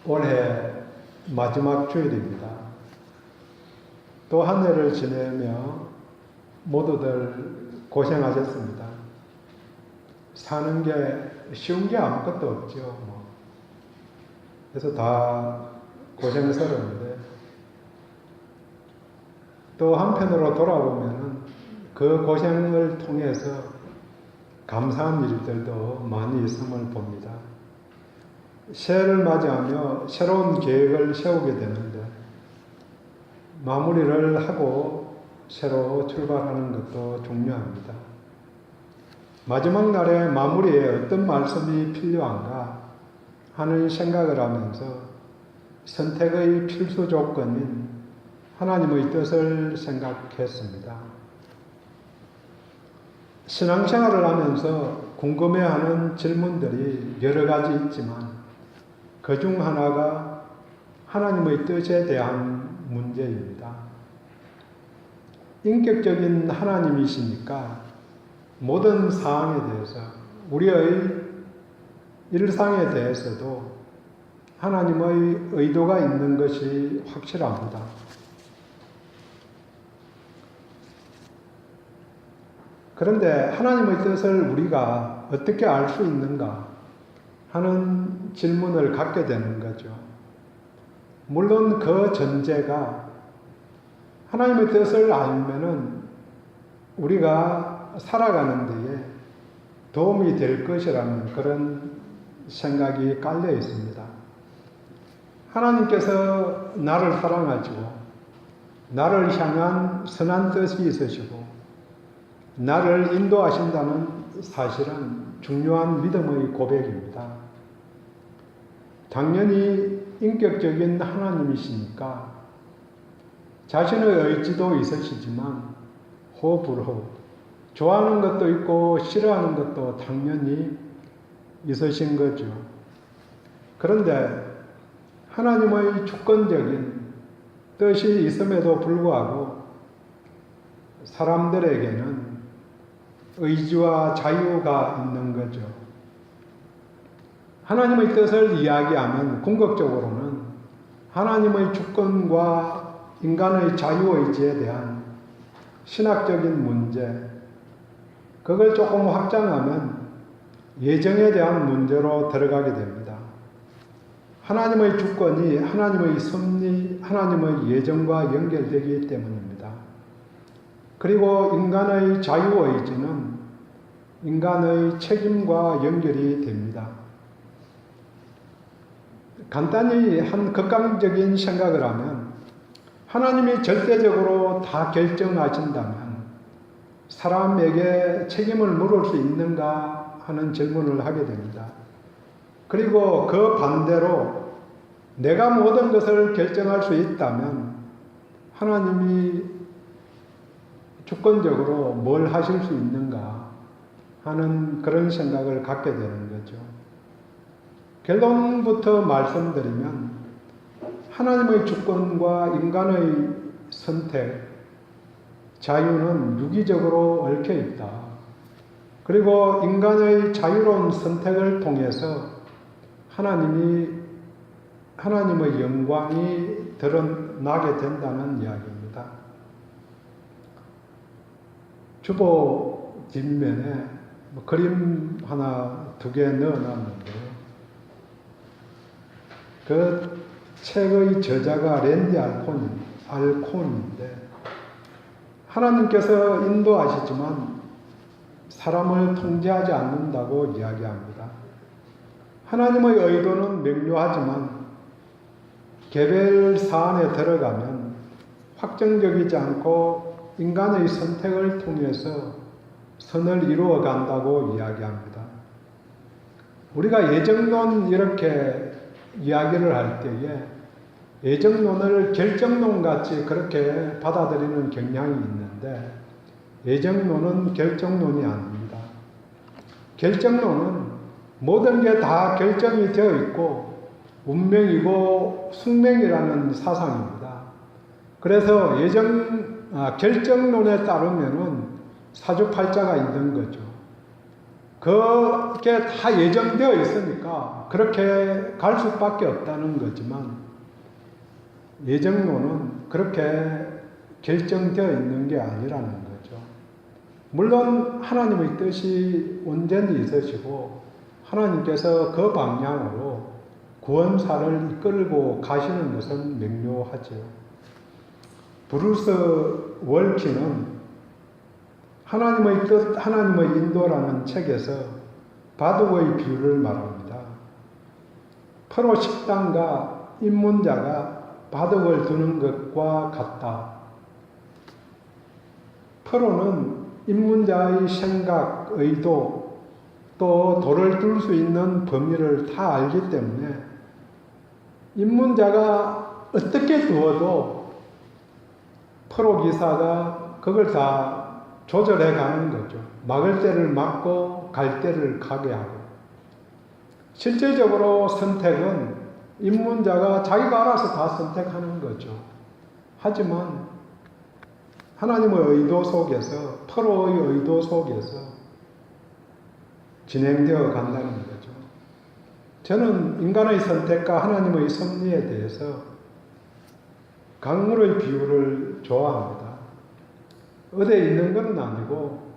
올해 마지막 주일입니다. 또 한 해를 지내며 모두들 고생하셨습니다. 사는 게 쉬운 게 아무것도 없죠. 그래서 다 고생스러운데, 또 한편으로 돌아보면 그 고생을 통해서 감사한 일들도 많이 있음을 봅니다. 새해를 맞이하며 새로운 계획을 세우게 되는데, 마무리를 하고 새로 출발하는 것도 중요합니다. 마지막 날의 마무리에 어떤 말씀이 필요한가 하는 생각을 하면서 선택의 필수 조건인 하나님의 뜻을 생각했습니다. 신앙생활을 하면서 궁금해하는 질문들이 여러 가지 있지만 그 중 하나가 하나님의 뜻에 대한 문제입니다. 인격적인 하나님이시니까 모든 사항에 대해서, 우리의 일상에 대해서도 하나님의 의도가 있는 것이 확실합니다. 그런데 하나님의 뜻을 우리가 어떻게 알 수 있는가 하는 질문을 갖게 되는 거죠. 물론 그 전제가 하나님의 뜻을 알면은 우리가 살아가는 데에 도움이 될 것이라는 그런 생각이 깔려 있습니다. 하나님께서 나를 사랑하시고 나를 향한 선한 뜻이 있으시고 나를 인도하신다는 사실은 중요한 믿음의 고백입니다. 당연히 인격적인 하나님이시니까 자신의 의지도 있으시지만 호불호, 좋아하는 것도 있고 싫어하는 것도 당연히 있으신 거죠. 그런데 하나님의 주권적인 뜻이 있음에도 불구하고 사람들에게는 의지와 자유가 있는 거죠. 하나님의 뜻을 이야기하면 궁극적으로는 하나님의 주권과 인간의 자유의지에 대한 신학적인 문제, 그걸 조금 확장하면 예정에 대한 문제로 들어가게 됩니다. 하나님의 주권이 하나님의 섭리, 하나님의 예정과 연결되기 때문입니다. 그리고 인간의 자유의지는 인간의 책임과 연결이 됩니다. 간단히 한 객관적인 생각을 하면 하나님이 절대적으로 다 결정하신다면 사람에게 책임을 물을 수 있는가 하는 질문을 하게 됩니다. 그리고 그 반대로 내가 모든 것을 결정할 수 있다면 하나님이 주권적으로 뭘 하실 수 있는가 하는 그런 생각을 갖게 되는 거죠. 결론부터 말씀드리면 하나님의 주권과 인간의 선택, 자유는 유기적으로 얽혀 있다. 그리고 인간의 자유로운 선택을 통해서 하나님의 영광이 드러나게 된다는 이야기입니다. 주보 뒷면에 그림 하나, 두 개 넣어놨는데요. 그 책의 저자가 랜디 알콘인데 하나님께서 인도하시지만 사람을 통제하지 않는다고 이야기합니다. 하나님의 의도는 명료하지만 개별 사안에 들어가면 확정적이지 않고 인간의 선택을 통해서 선을 이루어 간다고 이야기합니다. 우리가 예정론 이렇게 이야기를 할 때에 예정론을 결정론같이 그렇게 받아들이는 경향이 있는데 예정론은 결정론이 아닙니다. 결정론은 모든 게 다 결정이 되어 있고 운명이고 숙명이라는 사상입니다. 그래서 결정론에 따르면은 사주팔자가 있는 거죠. 그게 다 예정되어 있으니까 그렇게 갈 수밖에 없다는 거지만 예정론은 그렇게 결정되어 있는 게 아니라는 거죠. 물론 하나님의 뜻이 온전히 있으시고 하나님께서 그 방향으로 구원사를 이끌고 가시는 것은 명료하죠. 브루스 월키는 하나님의 뜻, 하나님의 인도라는 책에서 바둑의 비유를 말합니다. 프로 식당과 입문자가 바둑을 두는 것과 같다. 프로는 입문자의 생각, 의도, 또 돌을 둘 수 있는 범위를 다 알기 때문에 입문자가 어떻게 두어도 프로 기사가 그걸 다 조절해 가는 거죠. 막을 때를 막고 갈 때를 가게 하고. 실제적으로 선택은 입문자가 자기가 알아서 다 선택하는 거죠. 하지만 하나님의 의도 속에서, 프로의 의도 속에서 진행되어 간다는 거죠. 저는 인간의 선택과 하나님의 섭리에 대해서 강물의 비유를 좋아합니다. 어디에 있는 건 아니고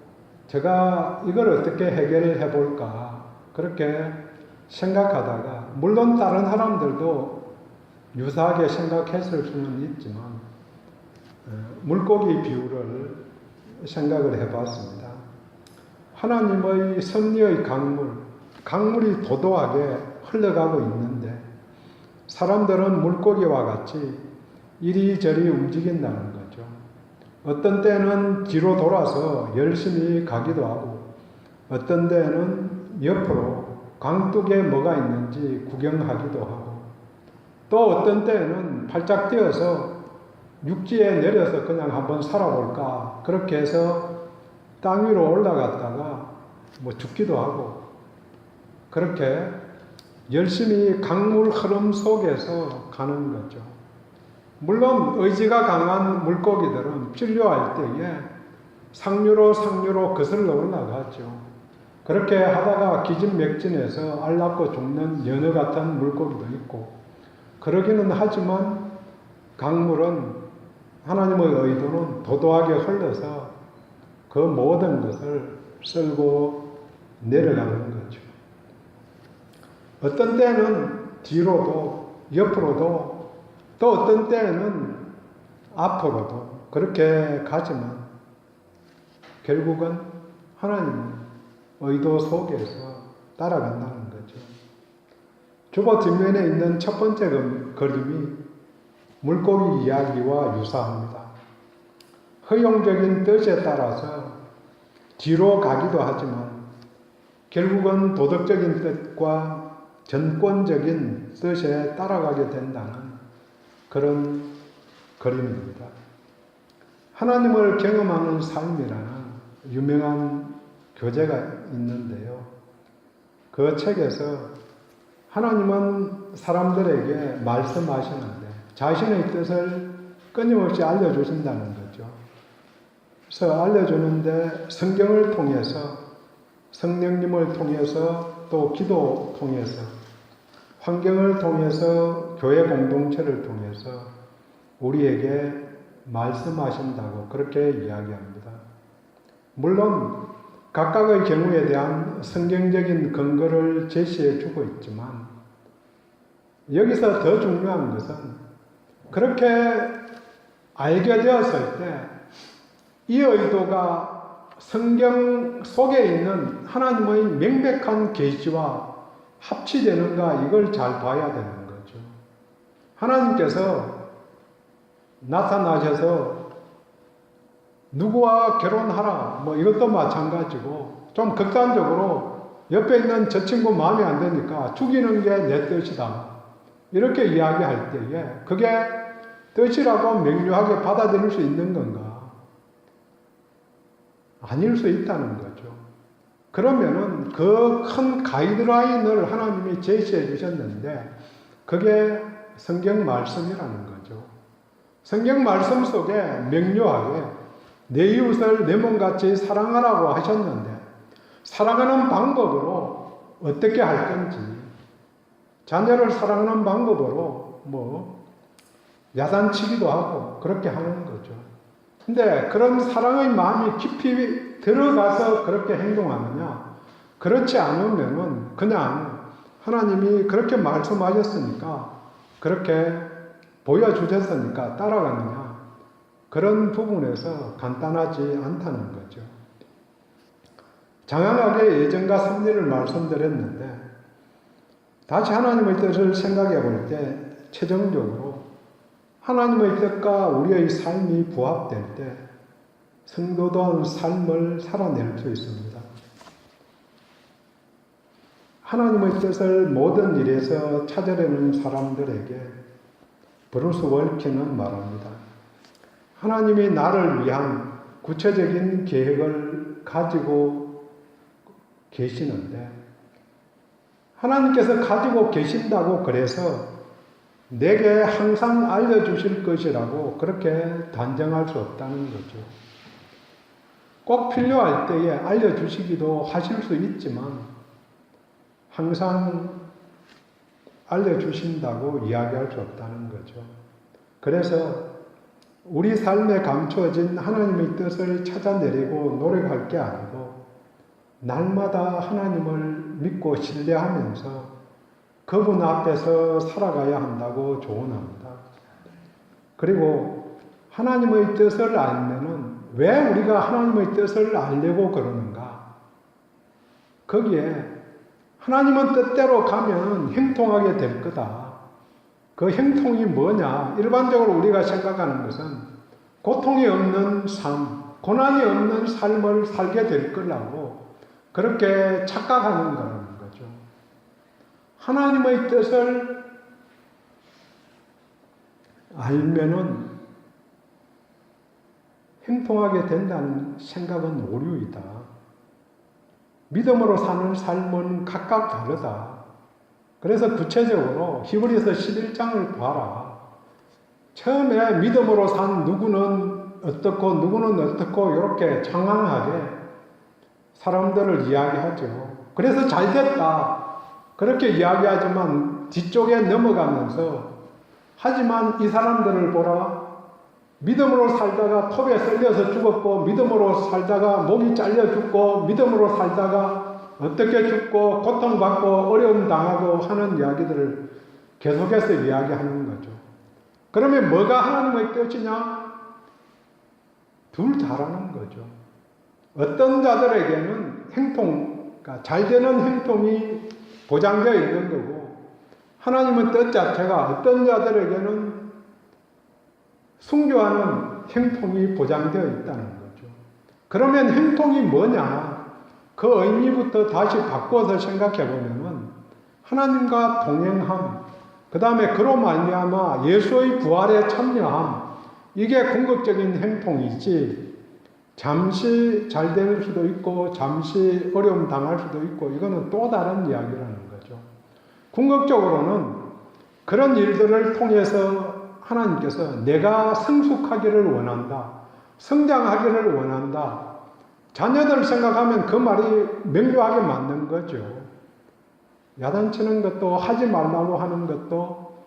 제가 이걸 어떻게 해결해 볼까 그렇게 생각하다가 물론 다른 사람들도 유사하게 생각했을 수는 있지만 물고기 비유를 생각을 해봤습니다. 하나님의 섭리의 강물이 도도하게 흘러가고 있는데 사람들은 물고기와 같이 이리저리 움직인다는 거죠. 어떤 때는 뒤로 돌아서 열심히 가기도 하고 어떤 때는 옆으로 강둑에 뭐가 있는지 구경하기도 하고 또 어떤 때는 팔짝 뛰어서 육지에 내려서 그냥 한번 살아볼까 그렇게 해서 땅 위로 올라갔다가 뭐 죽기도 하고 그렇게 열심히 강물 흐름 속에서 가는 거죠. 물론 의지가 강한 물고기들은 필요할 때에 상류로 거슬러 올라가죠. 그렇게 하다가 기진맥진해서 알 낳고 죽는 연어 같은 물고기도 있고 그러기는 하지만 강물은 하나님의 의도는 도도하게 흘러서 그 모든 것을 쓸고 내려가는 거죠. 어떤 때는 뒤로도 옆으로도 또 어떤 때는 앞으로도 그렇게 가지만 결국은 하나님의 의도 속에서 따라간다는 거죠. 주보 뒷면에 있는 첫 번째 그림이 물고기 이야기와 유사합니다. 허용적인 뜻에 따라서 뒤로 가기도 하지만 결국은 도덕적인 뜻과 전권적인 뜻에 따라가게 된다는 그런 그림입니다. 하나님을 경험하는 삶이라는 유명한 교재가 있는데요. 그 책에서 하나님은 사람들에게 말씀하시는데 자신의 뜻을 끊임없이 알려주신다는 거죠. 그래서 알려주는데 성경을 통해서 성령님을 통해서 또 기도 통해서 환경을 통해서 교회 공동체를 통해서 우리에게 말씀하신다고 그렇게 이야기합니다. 물론 각각의 경우에 대한 성경적인 근거를 제시해 주고 있지만 여기서 더 중요한 것은 그렇게 알게 되었을 때 이 의도가 성경 속에 있는 하나님의 명백한 계시와 합치되는가 이걸 잘 봐야 되는 거죠. 하나님께서 나타나셔서 누구와 결혼하라 뭐 이것도 마찬가지고 좀 극단적으로 옆에 있는 저 친구 마음에 안 드니까 죽이는 게 내 뜻이다 이렇게 이야기할 때에 그게 뜻이라고 명료하게 받아들일 수 있는 건가? 아닐 수 있다는 거죠. 그러면은 그 큰 가이드라인을 하나님이 제시해 주셨는데 그게 성경 말씀이라는 거죠. 성경 말씀 속에 명료하게 내 이웃을 내 몸같이 사랑하라고 하셨는데 사랑하는 방법으로 어떻게 할 건지, 자녀를 사랑하는 방법으로 야단치기도 하고 그렇게 하는 거죠. 근데 그런 사랑의 마음이 깊이 들어가서 그렇게 행동하느냐? 그렇지 않으면은 그냥 하나님이 그렇게 말씀하셨으니까, 그렇게 보여주셨으니까 따라가느냐? 그런 부분에서 간단하지 않다는 거죠. 장황하게 예정과 섭리를 말씀드렸는데, 다시 하나님의 뜻을 생각해 볼 때 최종적으로 하나님의 뜻과 우리의 삶이 부합될 때 성도다운 삶을 살아낼 수 있습니다. 하나님의 뜻을 모든 일에서 찾아내는 사람들에게 브루스 월키는 말합니다. 하나님이 나를 위한 구체적인 계획을 가지고 계시는데, 하나님께서 가지고 계신다고 그래서 내게 항상 알려주실 것이라고 그렇게 단정할 수 없다는 거죠. 꼭 필요할 때에 알려주시기도 하실 수 있지만 항상 알려주신다고 이야기할 수 없다는 거죠. 그래서 우리 삶에 감추어진 하나님의 뜻을 찾아내려고 노력할 게 아니고, 날마다 하나님을 믿고 신뢰하면서 그분 앞에서 살아가야 한다고 조언합니다. 그리고 하나님의 뜻을 알면은 왜 우리가 하나님의 뜻을 알려고 그러는가? 거기에 하나님은 뜻대로 가면 행통하게 될 거다. 그 행통이 뭐냐? 일반적으로 우리가 생각하는 것은 고통이 없는 삶, 고난이 없는 삶을 살게 될 거라고 그렇게 착각하는 거라는 거죠. 하나님의 뜻을 알면은 행통하게 된다는 생각은 오류이다. 믿음으로 사는 삶은 각각 다르다. 그래서 구체적으로 히브리서 11장을 봐라. 처음에 믿음으로 산 누구는 어떻고 누구는 어떻고 이렇게 장황하게 사람들을 이야기하죠. 그래서 잘 됐다. 그렇게 이야기하지만 뒤쪽에 넘어가면서, 하지만 이 사람들을 보라. 믿음으로 살다가 톱에 썰려서 죽었고, 믿음으로 살다가 목이 잘려 죽고, 믿음으로 살다가 어떻게 죽고 고통받고 어려움 당하고 하는 이야기들을 계속해서 이야기하는 거죠. 그러면 뭐가 하나님의 뜻이냐? 둘 다라는 거죠. 어떤 자들에게는 그러니까 잘 되는 행통이 보장되어 있는 거고, 하나님의 뜻 자체가 어떤 자들에게는 순교하는 행통이 보장되어 있다는 거죠. 그러면 행통이 뭐냐? 그 의미부터 다시 바꿔서 생각해 보면은 하나님과 동행함, 그 다음에 그로 말미암아 예수의 부활에 참여함, 이게 궁극적인 행통이지, 잠시 잘 될 수도 있고 잠시 어려움 당할 수도 있고, 이거는 또 다른 이야기라는 거죠. 궁극적으로는 그런 일들을 통해서 하나님께서 내가 성숙하기를 원한다, 성장하기를 원한다. 자녀들 생각하면 그 말이 명료하게 맞는 거죠. 야단치는 것도 하지 말라고 하는 것도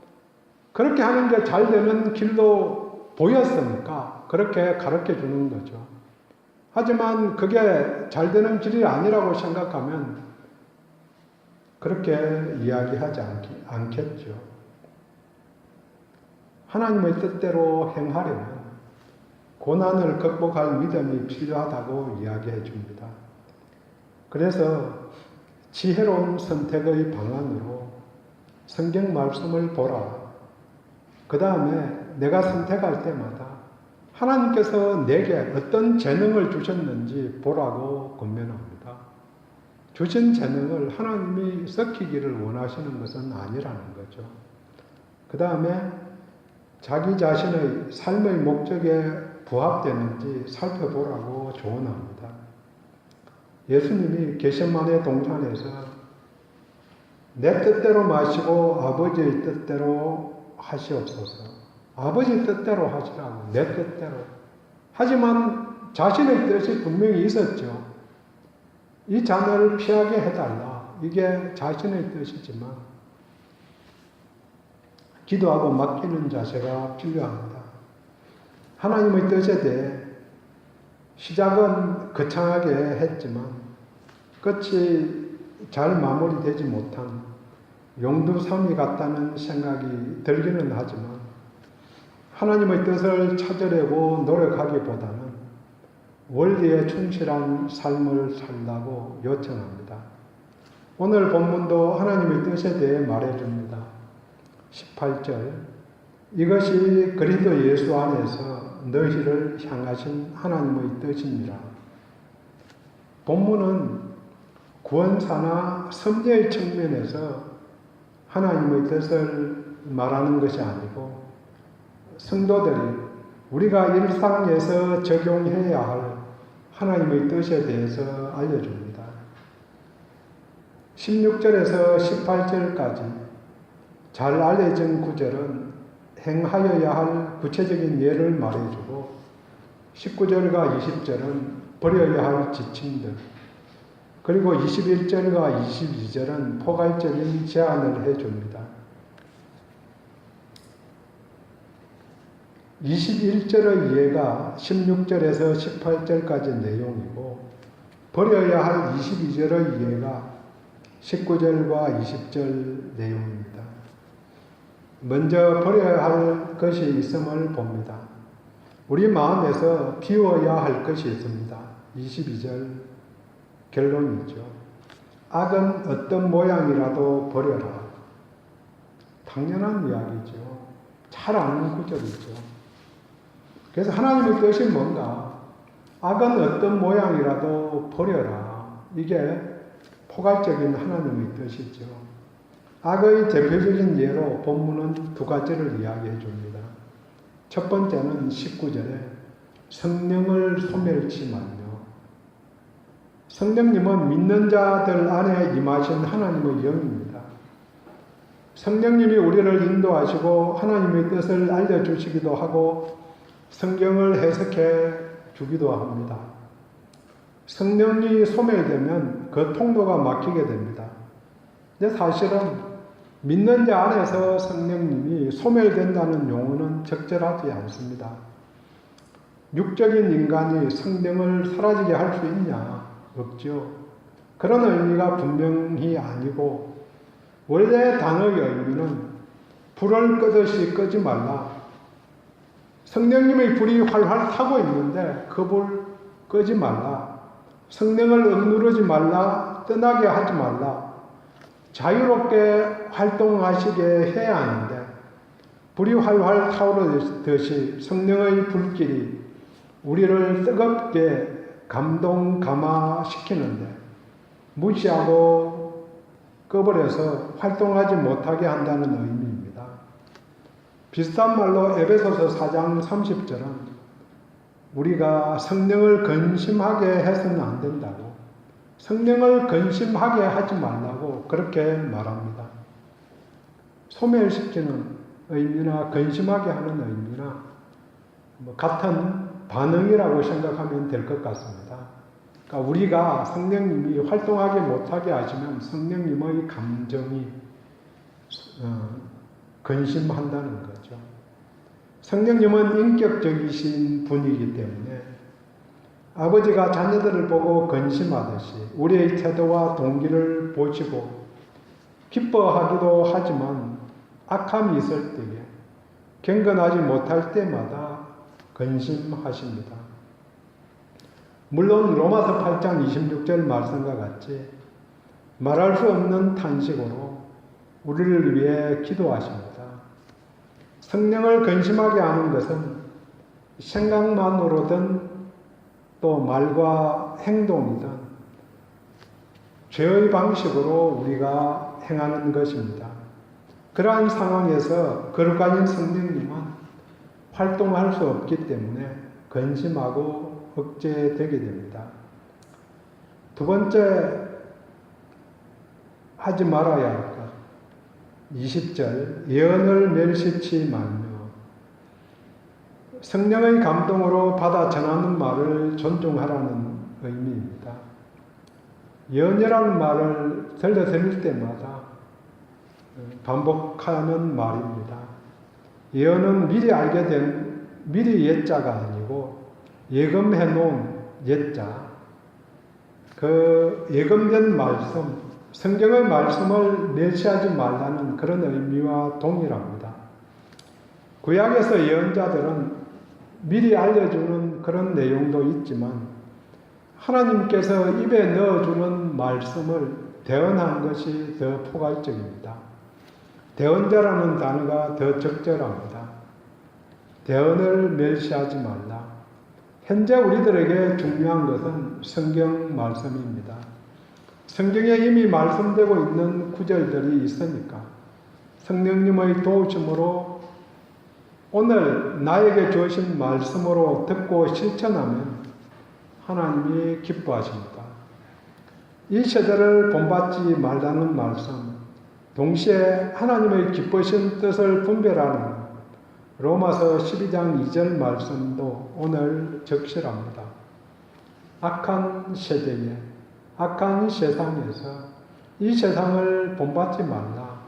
그렇게 하는 게 잘 되는 길로 보였으니까 그렇게 가르쳐 주는 거죠. 하지만 그게 잘 되는 길이 아니라고 생각하면 그렇게 이야기하지 않겠죠. 하나님의 뜻대로 행하려면 고난을 극복할 믿음이 필요하다고 이야기해 줍니다. 그래서 지혜로운 선택의 방안으로 성경 말씀을 보라. 그 다음에 내가 선택할 때마다 하나님께서 내게 어떤 재능을 주셨는지 보라고 권면합니다. 주신 재능을 하나님이 썩히기를 원하시는 것은 아니라는 거죠. 그 다음에 자기 자신의 삶의 목적에 부합되는지 살펴보라고 조언합니다. 예수님이 겟세마네 동산에서 내 뜻대로 마시고 아버지의 뜻대로 하시옵소서. 아버지 뜻대로 하시라고, 내 뜻대로. 하지만 자신의 뜻이 분명히 있었죠. 이 자녀를 피하게 해달라. 이게 자신의 뜻이지만 기도하고 맡기는 자세가 필요합니다. 하나님의 뜻에 대해 시작은 거창하게 했지만 끝이 잘 마무리되지 못한 용두섬이 같다는 생각이 들기는 하지만 하나님의 뜻을 찾으려고 노력하기보다는 원리에 충실한 삶을 살라고 요청합니다. 오늘 본문도 하나님의 뜻에 대해 말해줍니다. 18절, 이것이 그리스도 예수 안에서 너희를 향하신 하나님의 뜻입니다. 본문은 구원사나 섭리의 측면에서 하나님의 뜻을 말하는 것이 아니고 성도들이 우리가 일상에서 적용해야 할 하나님의 뜻에 대해서 알려줍니다. 16절에서 18절까지 잘 알려진 구절은 행하여야 할 구체적인 예를 말해주고 19절과 20절은 버려야 할 지침들, 그리고 21절과 22절은 포괄적인 제안을 해줍니다. 21절의 예가 16절에서 18절까지 내용이고 버려야 할 22절의 예가 19절과 20절 내용입니다. 먼저 버려야 할 것이 있음을 봅니다. 우리 마음에서 비워야 할 것이 있습니다. 22절 결론이죠. 악은 어떤 모양이라도 버려라. 당연한 이야기죠. 잘 아는 구절이죠. 그래서 하나님의 뜻이 뭔가? 악은 어떤 모양이라도 버려라. 이게 포괄적인 하나님의 뜻이죠. 악의 대표적인 예로 본문은 두 가지를 이야기해 줍니다. 첫 번째는 19절에 성령을 소멸치 말며. 성령님은 믿는 자들 안에 임하신 하나님의 영입니다. 성령님이 우리를 인도하시고 하나님의 뜻을 알려주시기도 하고 성경을 해석해 주기도 합니다. 성령이 소멸되면 그 통로가 막히게 됩니다. 근데 사실은 믿는 자 안에서 성령님이 소멸된다는 용어는 적절하지 않습니다. 육적인 인간이 성령을 사라지게 할 수 있냐? 없죠. 그런 의미가 분명히 아니고 원래 단어의 의미는 불을 끄듯이 끄지 말라. 성령님의 불이 활활 타고 있는데 그 불 끄지 말라. 성령을 억누르지 말라. 떠나게 하지 말라. 자유롭게 활동하시게 해야 하는데 불이 활활 타오르듯이 성령의 불길이 우리를 뜨겁게 감동 감화시키는데 무시하고 꺼버려서 활동하지 못하게 한다는 의미입니다. 비슷한 말로 에베소서 4장 30절은 우리가 성령을 근심하게 해서는 안 된다고, 성령을 근심하게 하지 말라고 그렇게 말합니다. 소멸시키는 의미나 근심하게 하는 의미나 같은 반응이라고 생각하면 될 것 같습니다. 그러니까 우리가 성령님이 활동하게 못하게 하시면 성령님의 감정이 근심한다는 거죠. 성령님은 인격적이신 분이기 때문에 아버지가 자녀들을 보고 근심하듯이 우리의 태도와 동기를 보시고 기뻐하기도 하지만 악함이 있을 때에 경건하지 못할 때마다 근심하십니다. 물론 로마서 8장 26절 말씀과 같이 말할 수 없는 탄식으로 우리를 위해 기도하십니다. 성령을 근심하게 하는 것은 생각만으로든 또 말과 행동이든 죄의 방식으로 우리가 행하는 것입니다. 그러한 상황에서 거룩하신 성령님은 활동할 수 없기 때문에 근심하고 억제되게 됩니다. 두 번째 하지 말아야 할 것, 20절 예언을 멸시치 말며. 성령의 감동으로 받아 전하는 말을 존중하라는 의미입니다. 예언이라는 말을 들려드릴 때마다 반복하는 말입니다. 예언은 미리 알게 된 미리 옛자가 아니고 예금해 놓은 옛자, 그 예금된 말씀, 성경의 말씀을 멸시하지 말라는 그런 의미와 동일합니다. 구약에서 예언자들은 미리 알려주는 그런 내용도 있지만 하나님께서 입에 넣어주는 말씀을 대언한 것이 더 포괄적입니다. 대언자라는 단어가 더 적절합니다. 대언을 멸시하지 말라. 현재 우리들에게 중요한 것은 성경 말씀입니다. 성경에 이미 말씀되고 있는 구절들이 있으니까 성령님의 도우심으로 오늘 나에게 주신 말씀으로 듣고 실천하면 하나님이 기뻐하십니다. 이 세대를 본받지 말라는 말씀, 동시에 하나님의 기쁘신 뜻을 분별하는 로마서 12장 2절 말씀도 오늘 적실합니다. 악한 세대에, 악한 세상에서 이 세상을 본받지 말라.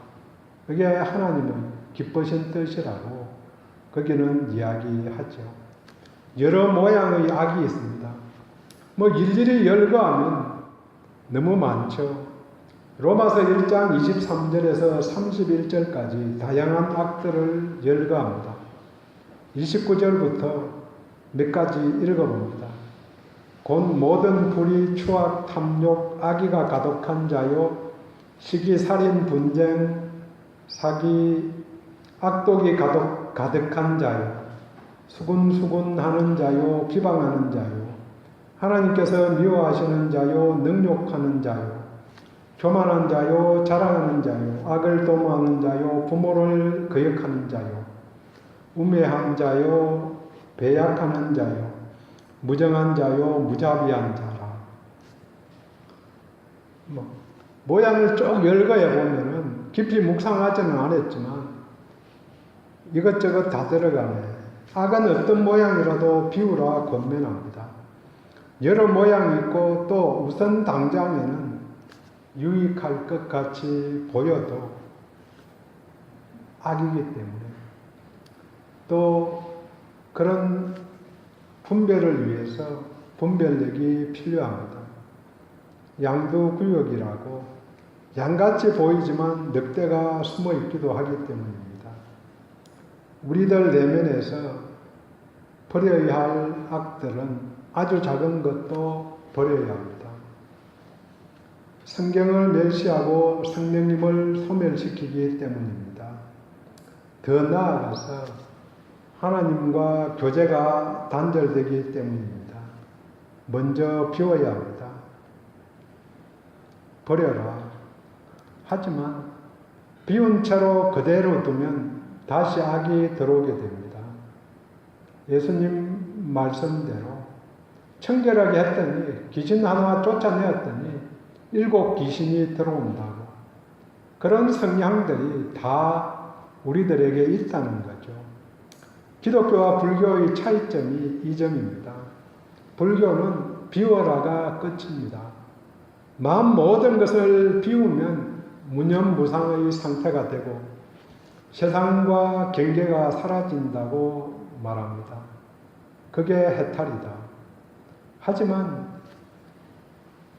그게 하나님의 기쁘신 뜻이라고 거기는 이야기하죠. 여러 모양의 악이 있습니다. 일일이 열거하면 너무 많죠. 로마서 1장 23절에서 31절까지 다양한 악들을 열거합니다. 29절부터 몇 가지 읽어봅니다. 곧 모든 불의, 추악, 탐욕, 악의가 가득한 자요, 시기, 살인, 분쟁, 사기, 악독이 가득한 자요, 수군수군하는 자요, 비방하는 자요, 하나님께서 미워하시는 자요, 능욕하는 자요, 교만한 자요, 자랑하는 자요, 악을 도모하는 자요, 부모를 거역하는 자요, 우매한 자요, 배약하는 자요, 무정한 자요, 무자비한 자라. 모양을 쭉 열거해 보면은 깊이 묵상하지는 않았지만 이것저것 다 들어가네. 악은 어떤 모양이라도 비우라 권면합니다. 여러 모양이 있고 또 우선 당장에는 유익할 것 같이 보여도 악이기 때문에 또 그런 분별을 위해서 분별력이 필요합니다. 양두구역이라고 양같이 보이지만 늑대가 숨어 있기도 하기 때문입니다. 우리들 내면에서 버려야 할 악들은 아주 작은 것도 버려야 합니다. 성경을 멸시하고 성령님을 소멸시키기 때문입니다. 더 나아가서 하나님과 교제가 단절되기 때문입니다. 먼저 비워야 합니다. 버려라. 하지만 비운 채로 그대로 두면 다시 악이 들어오게 됩니다. 예수님 말씀대로 청결하게 했더니 귀신 하나 쫓아내었더니 7 귀신이 들어온다고. 그런 성향들이 다 우리들에게 있다는 거죠. 기독교와 불교의 차이점이 이 점입니다. 불교는 비워라가 끝입니다. 마음 모든 것을 비우면 무념무상의 상태가 되고 세상과 경계가 사라진다고 말합니다. 그게 해탈이다. 하지만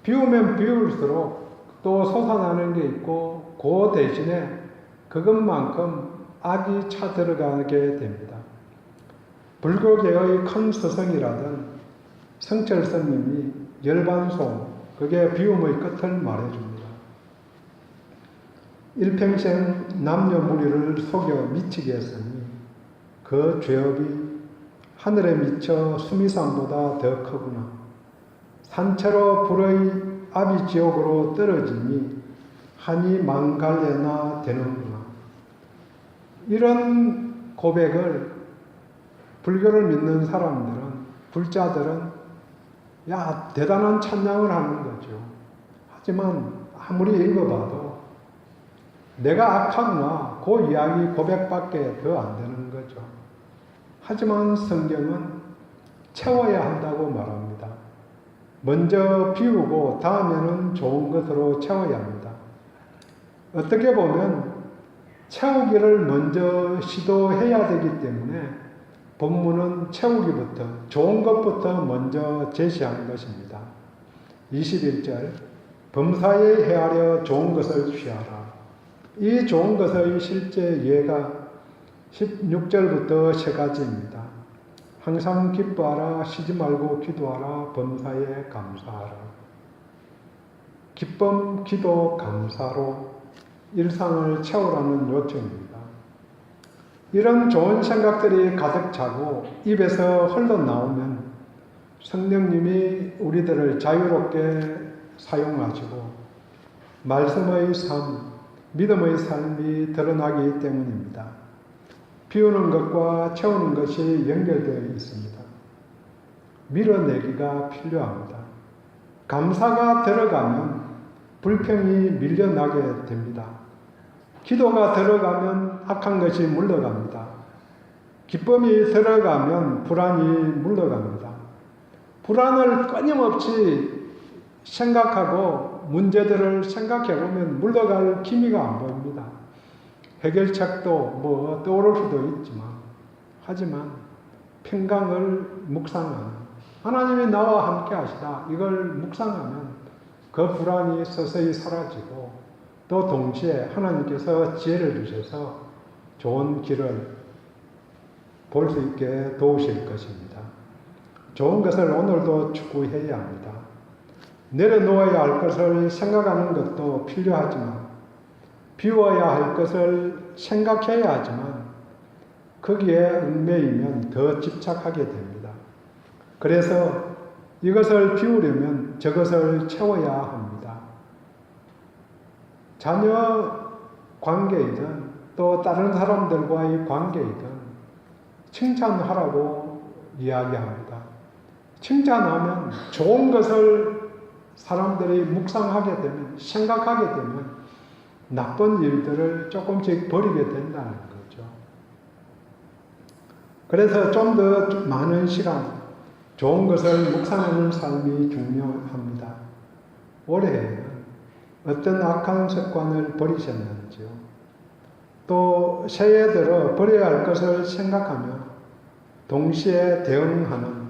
비우면 비울수록 또 솟아나는 게 있고 그 대신에 그것만큼 악이 차들어가게 됩니다. 불교계의 큰 스승이라던 성철 스님이 열반송, 그게 비움의 끝을 말해줍니다. 일평생 남녀 무리를 속여 미치게 했으니 그 죄업이 하늘에 미쳐 수미산보다 더 크구나. 산채로 불의 아비지옥으로 떨어지니 한이 망갈래나 되는구나. 이런 고백을 불교를 믿는 사람들은, 불자들은 대단한 찬양을 하는 거죠. 하지만 아무리 읽어봐도 내가 악하구나, 그 이야기 고백밖에 더 안 되는 거죠. 하지만 성경은 채워야 한다고 말합니다. 먼저 비우고 다음에는 좋은 것으로 채워야 합니다. 어떻게 보면 채우기를 먼저 시도해야 되기 때문에 본문은 채우기부터, 좋은 것부터 먼저 제시한 것입니다. 21절, 범사에 헤아려 좋은 것을 취하라. 이 좋은 것의 실제 예가 16절부터 세 가지입니다. 항상 기뻐하라, 쉬지 말고 기도하라, 범사에 감사하라. 기쁨, 기도, 감사로 일상을 채우라는 요청입니다. 이런 좋은 생각들이 가득 차고 입에서 흘러나오면 성령님이 우리들을 자유롭게 사용하시고 말씀의 삶, 믿음의 삶이 드러나기 때문입니다. 비우는 것과 채우는 것이 연결되어 있습니다. 밀어내기가 필요합니다. 감사가 들어가면 불평이 밀려나게 됩니다. 기도가 들어가면 악한 것이 물러갑니다. 기쁨이 들어가면 불안이 물러갑니다. 불안을 끊임없이 생각하고 문제들을 생각해 보면 물러갈 기미가 안 보입니다. 해결책도 뭐 떠오를 수도 있지만, 하지만 평강을 묵상하는, 하나님이 나와 함께 하시다, 이걸 묵상하면 그 불안이 서서히 사라지고 또 동시에 하나님께서 지혜를 주셔서 좋은 길을 볼 수 있게 도우실 것입니다. 좋은 것을 오늘도 추구해야 합니다. 내려놓아야 할 것을 생각하는 것도 필요하지만 비워야 할 것을 생각해야 하지만 거기에 얽매이면 더 집착하게 됩니다. 그래서 이것을 비우려면 저것을 채워야 합니다. 자녀 관계이든 또 다른 사람들과의 관계이든 칭찬하라고 이야기합니다. 칭찬하면 좋은 것을 사람들이 묵상하게 되면, 생각하게 되면 나쁜 일들을 조금씩 버리게 된다는 거죠. 그래서 좀 더 많은 시간 좋은 것을 묵상하는 삶이 중요합니다. 올해에는 어떤 악한 습관을 버리셨는지요? 또 새해 들어 버려야 할 것을 생각하며 동시에 대응하는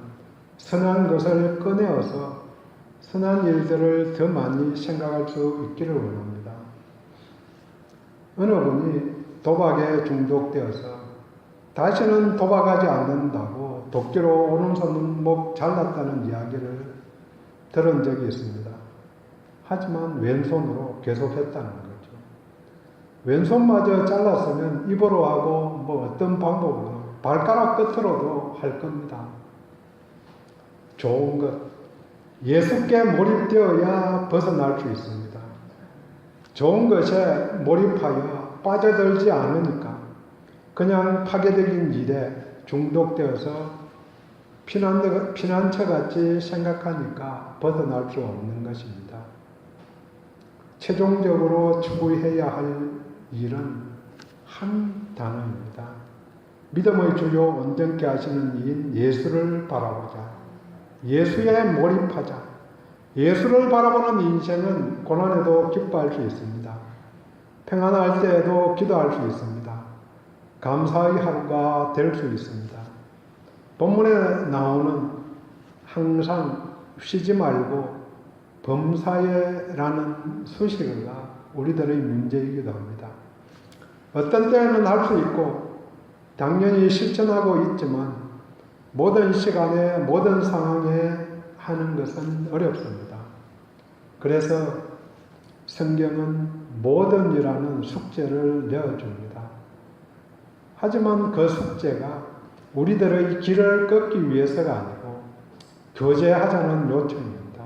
선한 것을 꺼내어서 선한 일들을 더 많이 생각할 수 있기를 원합니다. 어느 분이 도박에 중독되어서 다시는 도박하지 않는다고 도끼로 오른손 목 잘랐다는 이야기를 들은 적이 있습니다. 하지만 왼손으로 계속했다는 거죠. 왼손마저 잘랐으면 입으로 하고 뭐 어떤 방법으로 발가락 끝으로도 할 겁니다. 좋은 것, 예수께 몰입되어야 벗어날 수 있습니다. 좋은 것에 몰입하여 빠져들지 않으니까 그냥 파괴적인 일에 중독되어서 피난처같이 생각하니까 벗어날 수 없는 것입니다. 최종적으로 추구해야 할 일은 한 단어입니다. 믿음의 주요 온전케 하시는 이인 예수를 바라보자. 예수에 몰입하자. 예수를 바라보는 인생은 고난에도 기뻐할 수 있습니다. 평안할 때에도 기도할 수 있습니다. 감사의 하루가 될 수 있습니다. 본문에 나오는 항상 쉬지 말고 범사에라는 수식어가 우리들의 문제이기도 합니다. 어떤 때는 할 수 있고 당연히 실천하고 있지만 모든 시간에 모든 상황에 하는 것은 어렵습니다. 그래서 성경은 모든이라는 숙제를 내어줍니다. 하지만 그 숙제가 우리들의 길을 걷기 위해서가 아니고 교제하자는 요청입니다.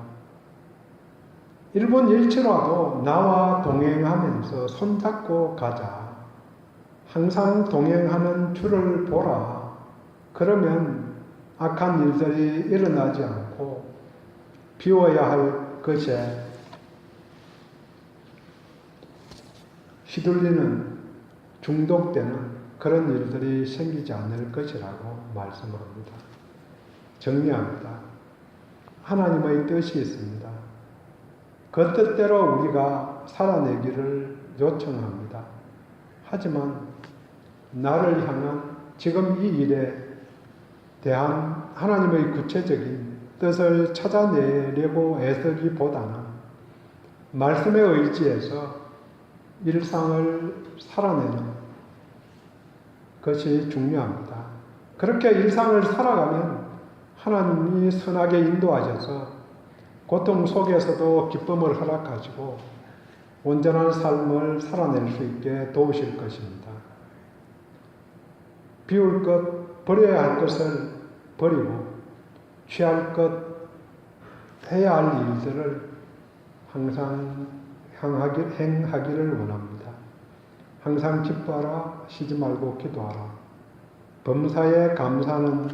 1분 1초라도 나와 동행하면서 손잡고 가자. 항상 동행하는 주를 보라. 그러면 악한 일들이 일어나지 않고 비워야 할 것에 휘둘리는 중독되는 그런 일들이 생기지 않을 것이라고 말씀합니다. 정리합니다. 하나님의 뜻이 있습니다. 그 뜻대로 우리가 살아내기를 요청합니다. 하지만 나를 향한 지금 이 일에 대한 하나님의 구체적인 뜻을 찾아내려고 애쓰기보다는 말씀에 의지해서 일상을 살아내는 것이 중요합니다. 그렇게 일상을 살아가면 하나님이 선하게 인도하셔서 고통 속에서도 기쁨을 허락하시고 온전한 삶을 살아낼 수 있게 도우실 것입니다. 비울 것, 버려야 할 것을 버리고 취할 것, 해야 할 일들을 항상 행하기를 원합니다. 항상 기뻐하라, 쉬지 말고 기도하라. 범사에 감사하는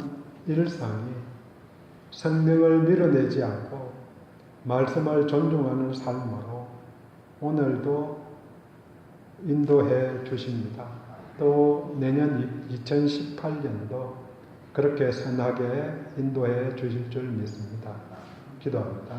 일상이 생명을 밀어내지 않고 말씀을 존중하는 삶으로 오늘도 인도해 주십니다. 또 내년 2018년도 그렇게 선하게 인도해 주실 줄 믿습니다. 기도합니다.